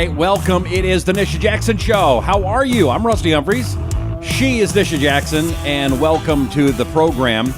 right, welcome. It is the Nisha Jackson Show. How are you? I'm Rusty Humphries. She is Nisha Jackson, and welcome to the program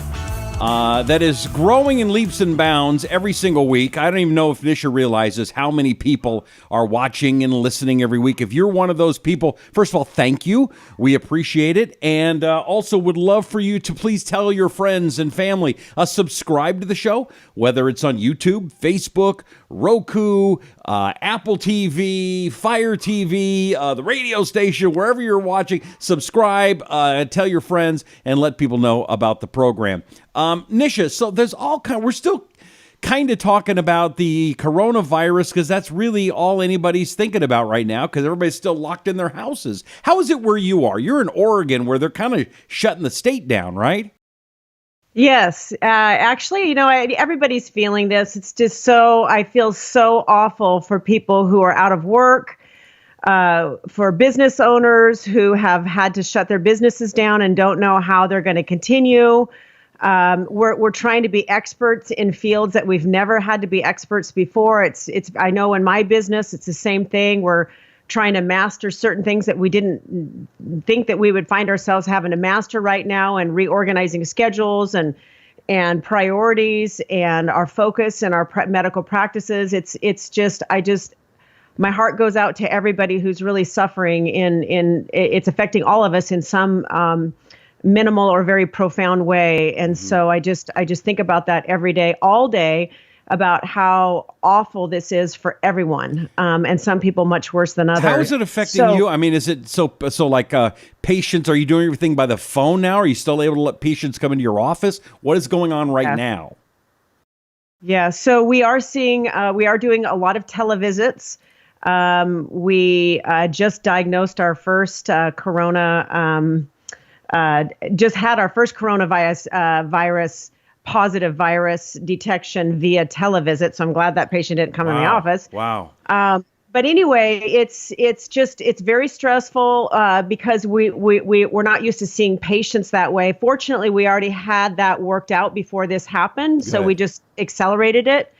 that is growing in leaps and bounds every single week. I don't even know if Nisha realizes how many people are watching and listening every week. If you're one of those people, first of all, thank you. We appreciate it. And also would love for you to please tell your friends and family, subscribe to the show, whether it's on YouTube, Facebook, Roku, Apple TV, Fire TV, the radio station, wherever you're watching. Subscribe, tell your friends, and let people know about the program. Nisha, so there's we're still kind of talking about the coronavirus because that's really all anybody's thinking about right now because everybody's still locked in their houses. How is it where you are? You're in Oregon where they're kind of shutting the state down, right? Yes. Actually, everybody's feeling this. It's just I feel so awful for people who are out of work, for business owners who have had to shut their businesses down and don't know how they're going to continue. We're trying to be experts in fields that we've never had to be experts before. I know in my business, it's the same thing. We're trying to master certain things that we didn't think that we would find ourselves having to master right now, and reorganizing schedules and priorities and our focus and our medical practices. My heart goes out to everybody who's really suffering it's affecting all of us in some minimal or very profound way. And so I just think about that every day, all day, about how awful this is for everyone. And some people much worse than others. How is it affecting you? I mean, is it so like patients, are you doing everything by the phone now? Are you still able to let patients come into your office? What is going on right now? Yeah, so we are doing a lot of televisits. We just diagnosed our first just had our first coronavirus positive virus detection via televisit. So I'm glad that patient didn't come in the office. Wow. But anyway, it's very stressful because we're not used to seeing patients that way. Fortunately, we already had that worked out before this happened. So we just accelerated it.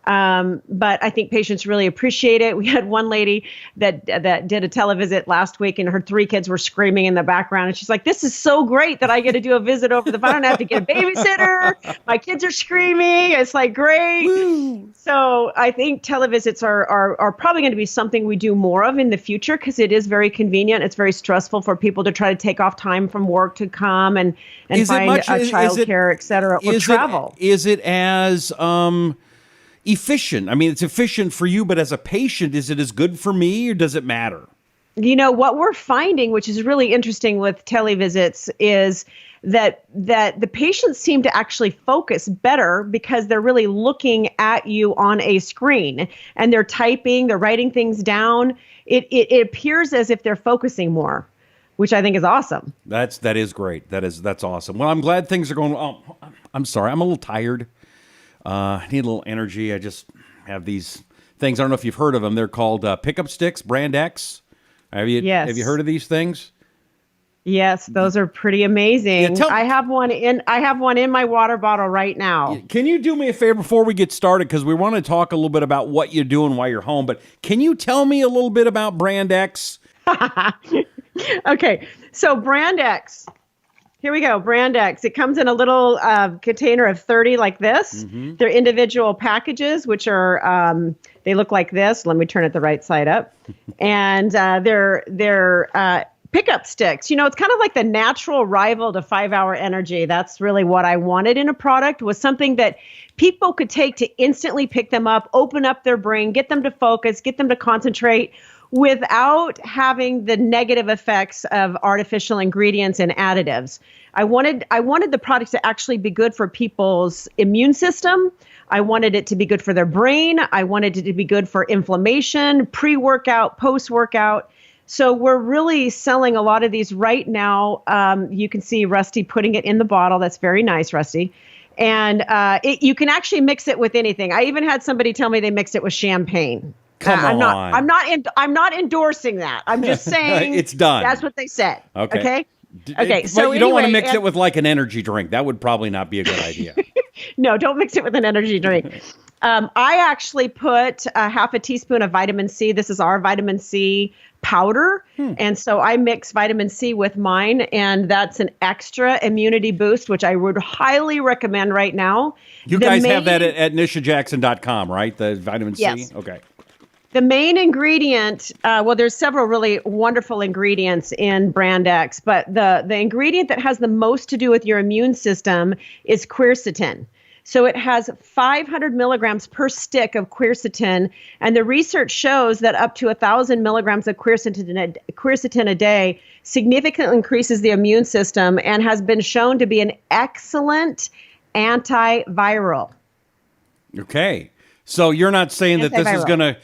But I think patients really appreciate it. We had one lady that did a televisit last week, and her 3 kids were screaming in the background. And she's like, "This is so great that I get to do a visit over the phone. I don't have to get a babysitter. My kids are screaming." It's like, great. Woo. So I think televisits are probably going to be something we do more of in the future because it is very convenient. It's very stressful for people to try to take off time from work to come and find childcare, et cetera, or travel. Is it as efficient? I mean, it's efficient for you, but as a patient, is it as good for me, or does it matter? What we're finding, which is really interesting with televisits, is that the patients seem to actually focus better because they're really looking at you on a screen and they're typing, they're writing things down. It appears as if they're focusing more, which I think is awesome. That is great. That's awesome. Well, I'm glad things are going. Oh, I'm sorry. I'm a little tired. I need a little energy. I just have these things. I don't know if you've heard of them. They're called pickup sticks, Brandex. Have you heard of these things? Yes, those are pretty amazing. I have one in my water bottle right now. Can you do me a favor before we get started? Because we want to talk a little bit about what you're doing while you're home. But can you tell me a little bit about Brandex? Okay, so Brandex. Here we go, Brandex. It comes in a little container of 30 like this. Mm-hmm. They're individual packages, which are, they look like this. Let me turn it the right side up. And they're pickup sticks. It's kind of like the natural rival to 5-Hour Energy. That's really what I wanted in a product, was something that people could take to instantly pick them up, open up their brain, get them to focus, get them to concentrate, without having the negative effects of artificial ingredients and additives. I wanted the product to actually be good for people's immune system. I wanted it to be good for their brain. I wanted it to be good for inflammation, pre-workout, post-workout. So we're really selling a lot of these right now. You can see Rusty putting it in the bottle. That's very nice, Rusty. And you can actually mix it with anything. I even had somebody tell me they mixed it with champagne. I'm not endorsing that. I'm just saying it's done. That's what they said. Okay. Okay. So you don't want to mix it with like an energy drink. That would probably not be a good idea. No, don't mix it with an energy drink. I actually put a half a teaspoon of vitamin C. This is our vitamin C powder. And so I mix vitamin C with mine, and that's an extra immunity boost, which I would highly recommend right now. You guys have that at nishajackson.com, right? The vitamin Yes. C? Okay. The main ingredient, there's several really wonderful ingredients in Brandex, but the ingredient that has the most to do with your immune system is quercetin. So it has 500 milligrams per stick of quercetin, and the research shows that up to 1,000 milligrams of quercetin a day significantly increases the immune system and has been shown to be an excellent antiviral. Okay. So you're not saying that this is going to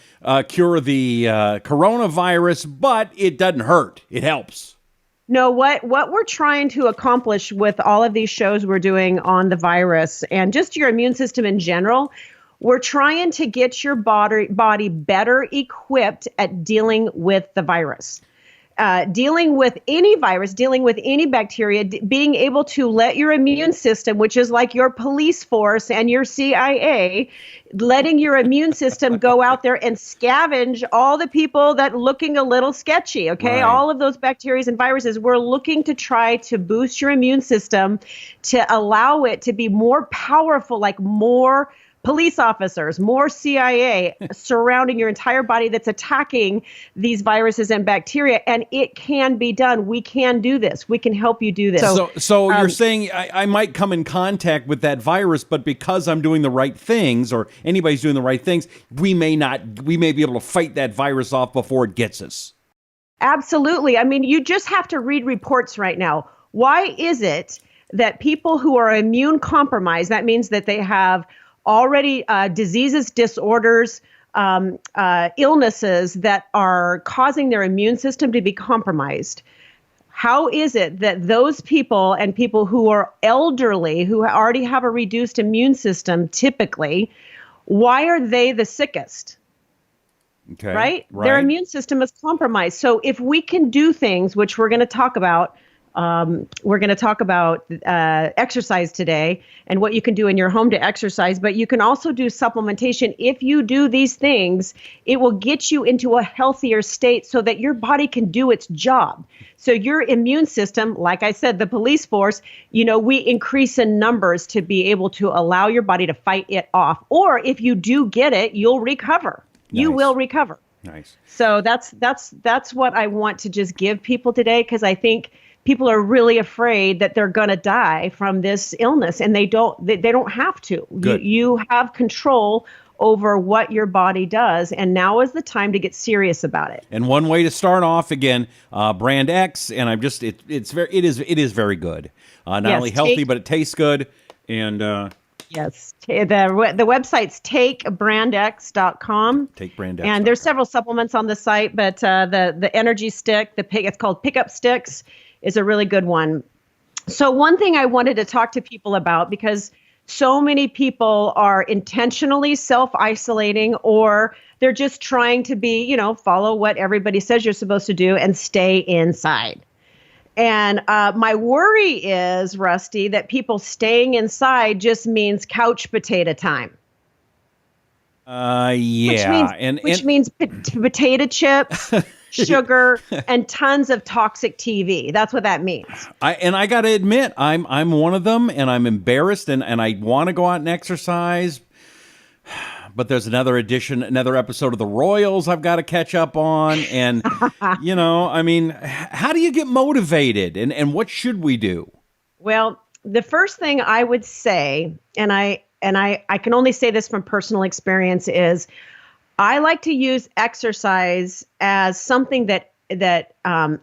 cure the coronavirus, but it doesn't hurt. It helps. No, what we're trying to accomplish with all of these shows we're doing on the virus and just your immune system in general, we're trying to get your body better equipped at dealing with the virus. Dealing with any virus, dealing with any bacteria, being able to let your immune system, which is like your police force and your CIA, letting your immune system go out there and scavenge all the people that looking a little sketchy, okay? Right. All of those bacteria and viruses, we're looking to try to boost your immune system to allow it to be more powerful, like more police officers, more CIA surrounding your entire body that's attacking these viruses and bacteria. And it can be done. We can do this. We can help you do this. So you're saying I might come in contact with that virus, but because I'm doing the right things, or anybody's doing the right things, we may be able to fight that virus off before it gets us. Absolutely. I mean, you just have to read reports right now. Why is it that people who are immune compromised, that means that they have already diseases, disorders, illnesses that are causing their immune system to be compromised. How is it that those people and people who are elderly, who already have a reduced immune system, typically, why are they the sickest? Okay. Right? Their immune system is compromised. So if we can do things, which we're going to talk about, exercise today and what you can do in your home to exercise, but you can also do supplementation. If you do these things, it will get you into a healthier state so that your body can do its job. So your immune system, like I said, the police force, we increase in numbers to be able to allow your body to fight it off. Or if you do get it, you'll recover. Nice. You will recover. Nice. So that's what I want to just give people today, because I think people are really afraid that they're going to die from this illness, and they don't have to. You have control over what your body does, and now is the time to get serious about it. And one way to start off, again, Brandex, and it is very good. Not only healthy, but it tastes good. And yes, the website's takebrandex.com. Takebrandex. And there's several supplements on the site, but the energy stick, it's called Pickup Sticks, is a really good one. So one thing I wanted to talk to people about, because so many people are intentionally self-isolating, or they're just trying to be, follow what everybody says you're supposed to do and stay inside. And my worry is, Rusty, that people staying inside just means couch potato time. Yeah. Which means potato chips, sugar, and tons of toxic TV. That's what that means. I got to admit, I'm one of them, and I'm embarrassed, and I want to go out and exercise. But there's another episode of The Royals I've got to catch up on. And, how do you get motivated, and what should we do? Well, the first thing I would say, and I can only say this from personal experience, is I like to use exercise as something that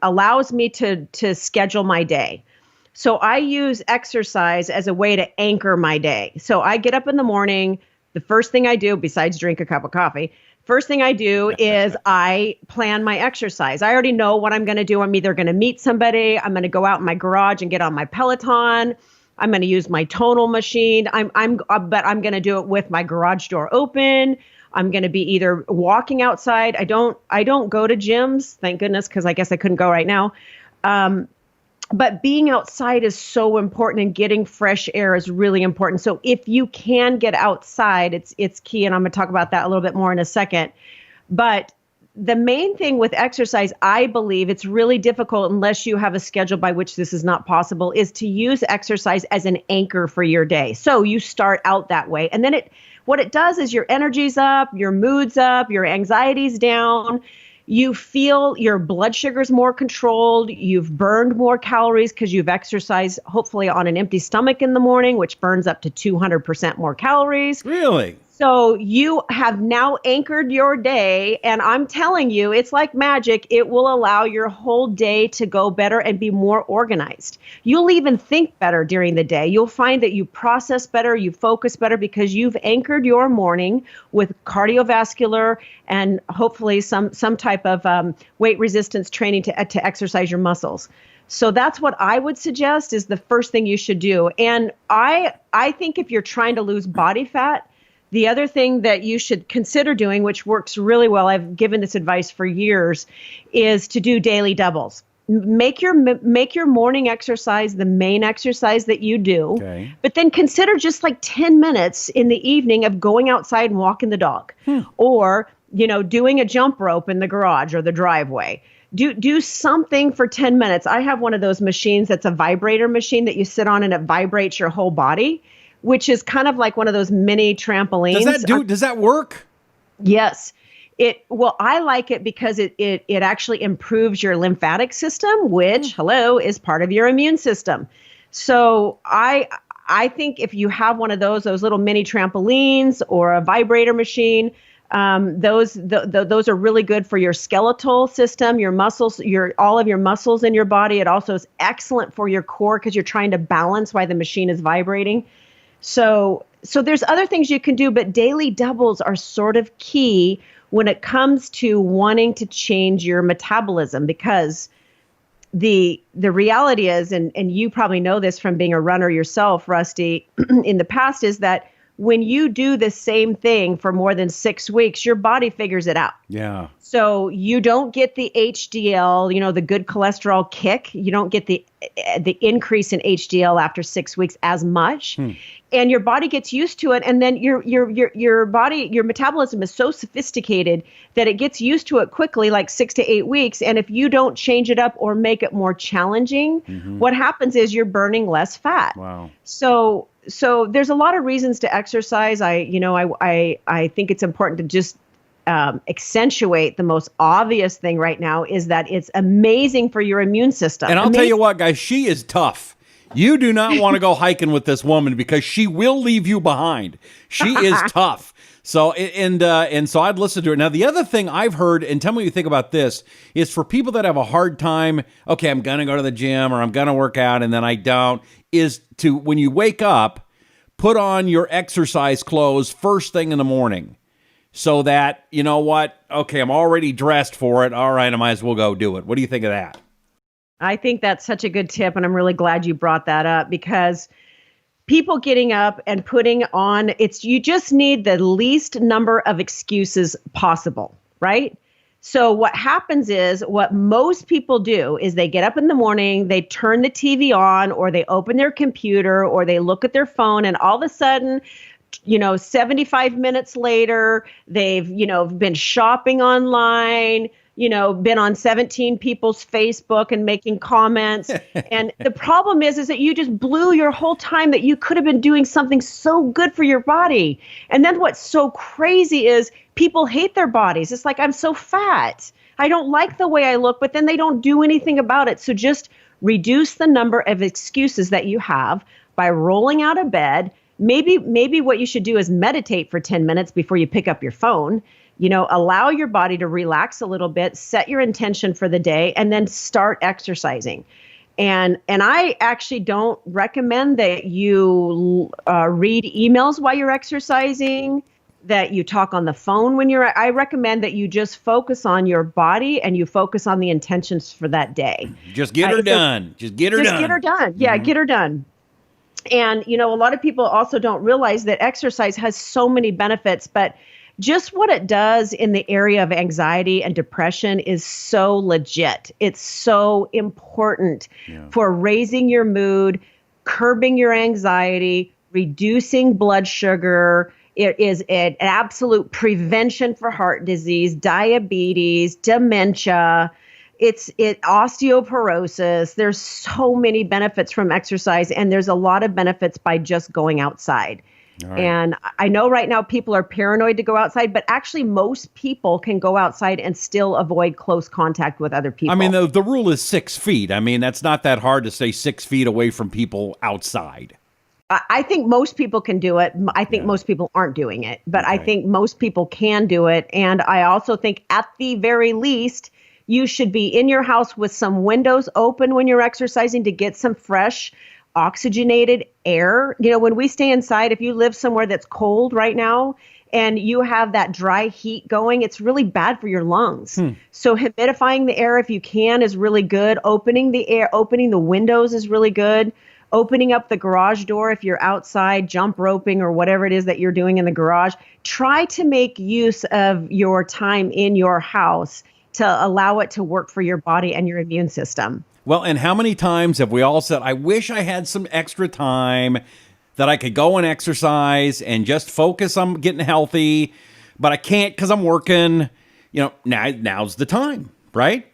allows me to schedule my day. So I use exercise as a way to anchor my day. So I get up in the morning. The first thing I do, besides drink a cup of coffee, is I plan my exercise. I already know what I'm going to do. I'm either going to meet somebody, I'm going to go out in my garage and get on my Peloton, I'm going to use my tonal machine. But I'm going to do it with my garage door open. I'm going to be either walking outside. I don't go to gyms, thank goodness, because I guess I couldn't go right now. But being outside is so important, and getting fresh air is really important. So if you can get outside, it's key. And I'm going to talk about that a little bit more in a second. But the main thing with exercise, I believe it's really difficult unless you have a schedule by which this is not possible, is to use exercise as an anchor for your day. So you start out that way. And then what it does is your energy's up, your mood's up, your anxiety's down. You feel your blood sugar's more controlled. You've burned more calories because you've exercised, hopefully on an empty stomach in the morning, which burns up to 200% more calories. Really? So you have now anchored your day, and I'm telling you, it's like magic. It will allow your whole day to go better and be more organized. You'll even think better during the day. You'll find that you process better, you focus better, because you've anchored your morning with cardiovascular and hopefully some type of weight resistance training to exercise your muscles. So that's what I would suggest is the first thing you should do. And I think if you're trying to lose body fat, the other thing that you should consider doing, which works really well, I've given this advice for years, is to do daily doubles. Make your morning exercise the main exercise that you do, okay. But then consider just like 10 minutes in the evening of going outside and walking the dog, or doing a jump rope in the garage or the driveway. Do something for 10 minutes. I have one of those machines that's a vibrator machine that you sit on and it vibrates your whole body, which is kind of like one of those mini trampolines. Does that work? Yes. I like it because it actually improves your lymphatic system, which, is part of your immune system. So I think if you have one of those little mini trampolines or a vibrator machine, those are really good for your skeletal system, your muscles, all of your muscles in your body. It also is excellent for your core because you're trying to balance while the machine is vibrating. So there's other things you can do, but daily doubles are sort of key when it comes to wanting to change your metabolism, because the reality is, and you probably know this from being a runner yourself, Rusty, in the past, is that when you do the same thing for more than 6 weeks, your body figures it out. Yeah. So you don't get the HDL, the good cholesterol kick. You don't get the increase in HDL after 6 weeks as much. And your body gets used to it. And then your body, your metabolism is so sophisticated that it gets used to it quickly, like 6 to 8 weeks. And if you don't change it up or make it more challenging, what happens is you're burning less fat. Wow. So there's a lot of reasons to exercise. I think it's important to just accentuate the most obvious thing right now is that it's amazing for your immune system. And I'll tell you what, guys, she is tough. You do not want to go hiking with this woman because she will leave you behind. She is tough. So and so I'd listen to her. Now, the other thing I've heard, and tell me what you think about this, is for people that have a hard time, okay, I'm going to go to the gym or I'm going to work out and then I don't, is to, when you wake up, put on your exercise clothes first thing in the morning so that, you know what, okay, I'm already dressed for it. All right, I might as well go do it. What do you think of that? I think that's such a good tip, and I'm really glad you brought that up, because people getting up and putting on, you just need the least number of excuses possible, right? So what happens is, what most people do is they get up in the morning, they turn the TV on, or they open their computer, or they look at their phone, and all of a sudden, 75 minutes later, they've, been shopping online, been on 17 people's Facebook and making comments. And the problem is that you just blew your whole time that you could have been doing something so good for your body. And then what's so crazy is people hate their bodies. It's like, I'm so fat. I don't like the way I look, but then they don't do anything about it. So just reduce the number of excuses that you have by rolling out of bed. Maybe what you should do is meditate for 10 minutes before you pick up your phone. Allow your body to relax a little bit, set your intention for the day, and then start exercising. And I actually don't recommend that you read emails while you're exercising, that you talk on the phone when I recommend that you just focus on your body and you focus on the intentions for that day. Just get her done. Just get her done. Yeah, get her done. And, a lot of people also don't realize that exercise has so many benefits, but just what it does in the area of anxiety and depression is so legit. It's so important for raising your mood, curbing your anxiety, reducing blood sugar. It is an absolute prevention for heart disease, diabetes, dementia. It's osteoporosis. There's so many benefits from exercise, and there's a lot of benefits by just going outside. Right. And I know right now people are paranoid to go outside, but actually most people can go outside and still avoid close contact with other people. I mean, the rule is 6 feet. I mean, that's not that hard to stay 6 feet away from people outside. I think most people can do it. I think most people aren't doing it, but I think most people can do it. And I also think at the very least, you should be in your house with some windows open when you're exercising to get some fresh, oxygenated air. You know, when we stay inside, if you live somewhere that's cold right now and you have that dry heat going, it's really bad for your lungs. So humidifying the air if you can is really good. Opening the windows is really good. Opening up the garage door if you're outside, jump roping or whatever it is that you're doing in the garage. Try to make use of your time in your house to allow it to work for your body and your immune system. Well, and how many times have we all said, I wish I had some extra time that I could go and exercise and just focus on getting healthy, but I can't because I'm working. You know, now's the time, right?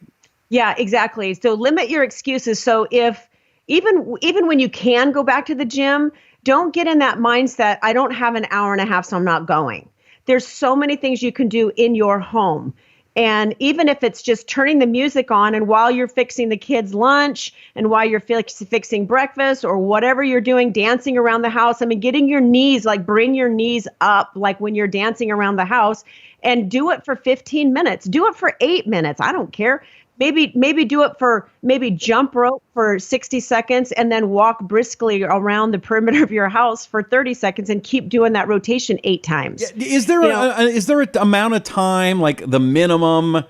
Yeah, exactly. So limit your excuses. So if even when you can go back to the gym, don't get in that mindset, I don't have an hour and a half, so I'm not going. There's so many things you can do in your home. And even if it's just turning the music on and while you're fixing the kids' lunch and while you're fixing breakfast or whatever you're doing, dancing around the house, I mean, getting your knees, like bring your knees up, like when you're dancing around the house, and do it for 15 minutes. Do it for 8 minutes. I don't care. Maybe do it for jump rope for 60 seconds and then walk briskly around the perimeter of your house for 30 seconds and keep doing that rotation 8 times. Is there an amount of time, like the minimum?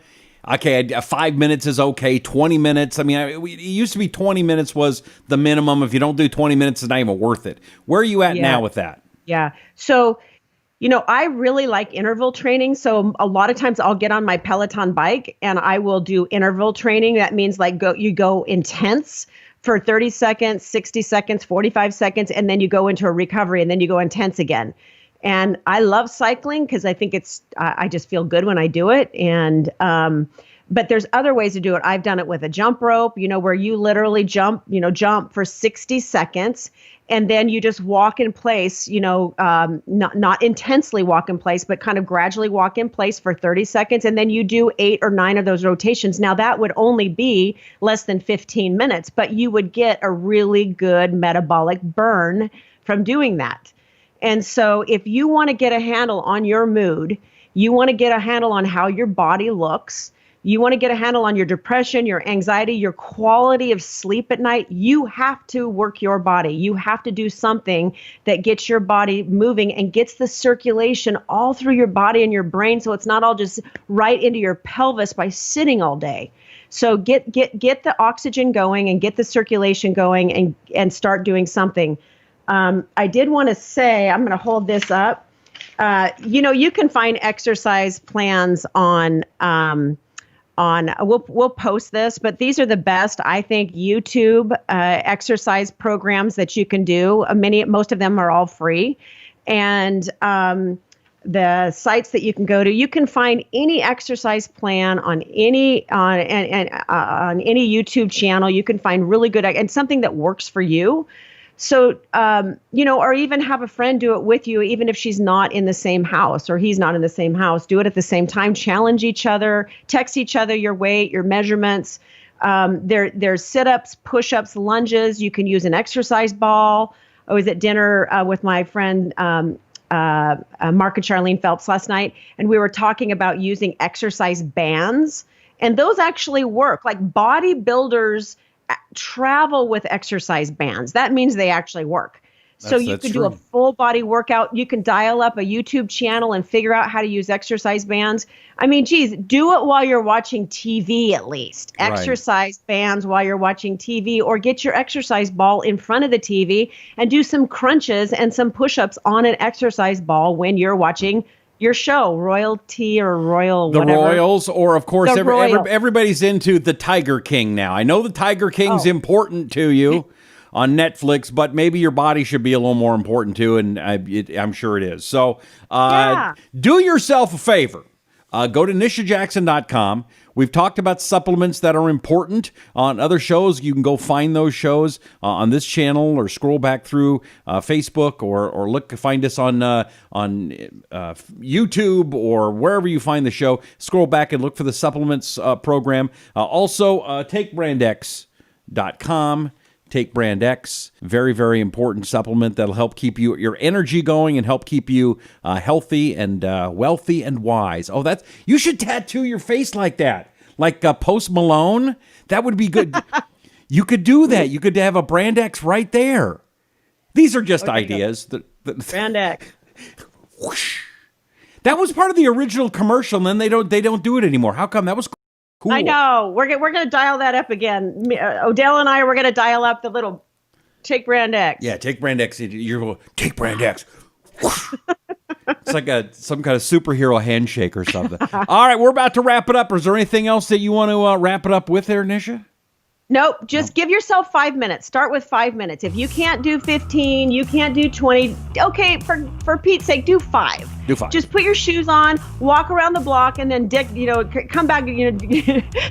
Okay, 5 minutes is okay. 20 minutes. I mean, it used to be 20 minutes was the minimum. If you don't do 20 minutes, it's not even worth it. Where are you at now with that? Yeah. So, you know, I really like interval training. So a lot of times I'll get on my Peloton bike and I will do interval training. That means like you go intense for 30 seconds, 60 seconds, 45 seconds, and then you go into a recovery and then you go intense again. And I love cycling because I think I just feel good when I do it. And, but there's other ways to do it. I've done it with a jump rope, you know, where you literally jump for 60 seconds. And then you just walk in place, you know, not intensely walk in place, but kind of gradually walk in place for 30 seconds. And then you do 8 or 9 of those rotations. Now, that would only be less than 15 minutes, but you would get a really good metabolic burn from doing that. And so if you want to get a handle on your mood, you want to get a handle on how your body looks, you want to get a handle on your depression, your anxiety, your quality of sleep at night, you have to work your body. You have to do something that gets your body moving and gets the circulation all through your body and your brain, so it's not all just right into your pelvis by sitting all day. So get the oxygen going and get the circulation going and start doing something. I did want to say, I'm going to hold this up. You know, you can find exercise plans on we'll post this, but these are the best, I think, YouTube exercise programs that you can do. Most of them are all free. And the sites that you can go to, you can find any exercise plan on any YouTube channel. You can find really good and something that works for you. So, you know, or even have a friend do it with you, even if she's not in the same house or he's not in the same house. Do it at the same time. Challenge each other. Text each other your weight, your measurements. There's sit-ups, push-ups, lunges. You can use an exercise ball. I was at dinner with my friend Mark and Charlene Phelps last night, and we were talking about using exercise bands. And those actually work. Like bodybuilders travel with exercise bands. That means they actually work. So you can do a full body workout. You can dial up a YouTube channel and figure out how to use exercise bands. I mean, geez, do it while you're watching TV at least. Right. Exercise bands while you're watching TV, or get your exercise ball in front of the TV and do some crunches and some push-ups on an exercise ball when you're watching your show, Royalty or Royal The whatever. Royals, or of course, The Royal. everybody's into the Tiger King now. I know the Tiger King's important to you on Netflix, but maybe your body should be a little more important too, and I'm sure it is. So do yourself a favor. Go to nishajackson.com. We've talked about supplements that are important on other shows. You can go find those shows on this channel, or scroll back through Facebook, or find us on YouTube, or wherever you find the show. Scroll back and look for the supplements program. Also, take Brandex.com. Take Brandex, very, very important supplement that'll help keep your energy going and help keep you healthy and wealthy and wise. Oh, you should tattoo your face like that, like Post Malone. That would be good. You could do that. You could have a Brandex right there. These are just ideas. Brandex. Whoosh. That was part of the original commercial, and then they don't do it anymore. How come? That was cool. I know. We're going to dial that up again. Odell and I, we're going to dial up the little take Brandex. Yeah, take Brandex. You're going, take Brandex. It's like some kind of superhero handshake or something. All right, we're about to wrap it up. Is there anything else that you want to wrap it up with there, Nisha? Nope. Just give yourself 5 minutes. Start with 5 minutes. If you can't do 15, you can't do 20. Okay, for Pete's sake, do 5. Do 5. Just put your shoes on, walk around the block, and then come back,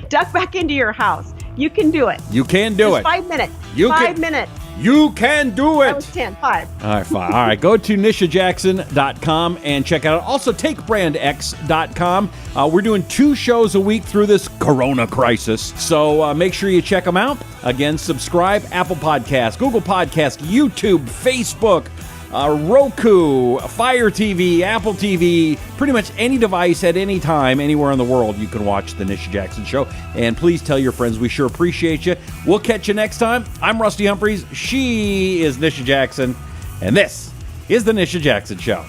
duck back into your house. You can do it. You can do it. 5 minutes. 5 minutes. You can do it. That was 10. 5. All right, fine. All right, go to nishajackson.com and check out. Also, take brandex.com. We're doing 2 shows a week through this corona crisis, so make sure you check them out. Again, subscribe, Apple Podcasts, Google Podcasts, YouTube, Facebook, Roku, Fire TV, Apple TV, pretty much any device at any time, anywhere in the world, you can watch The Nisha Jackson Show. And please tell your friends. We sure appreciate you. We'll catch you next time. I'm Rusty Humphries. She is Nisha Jackson. And this is The Nisha Jackson Show.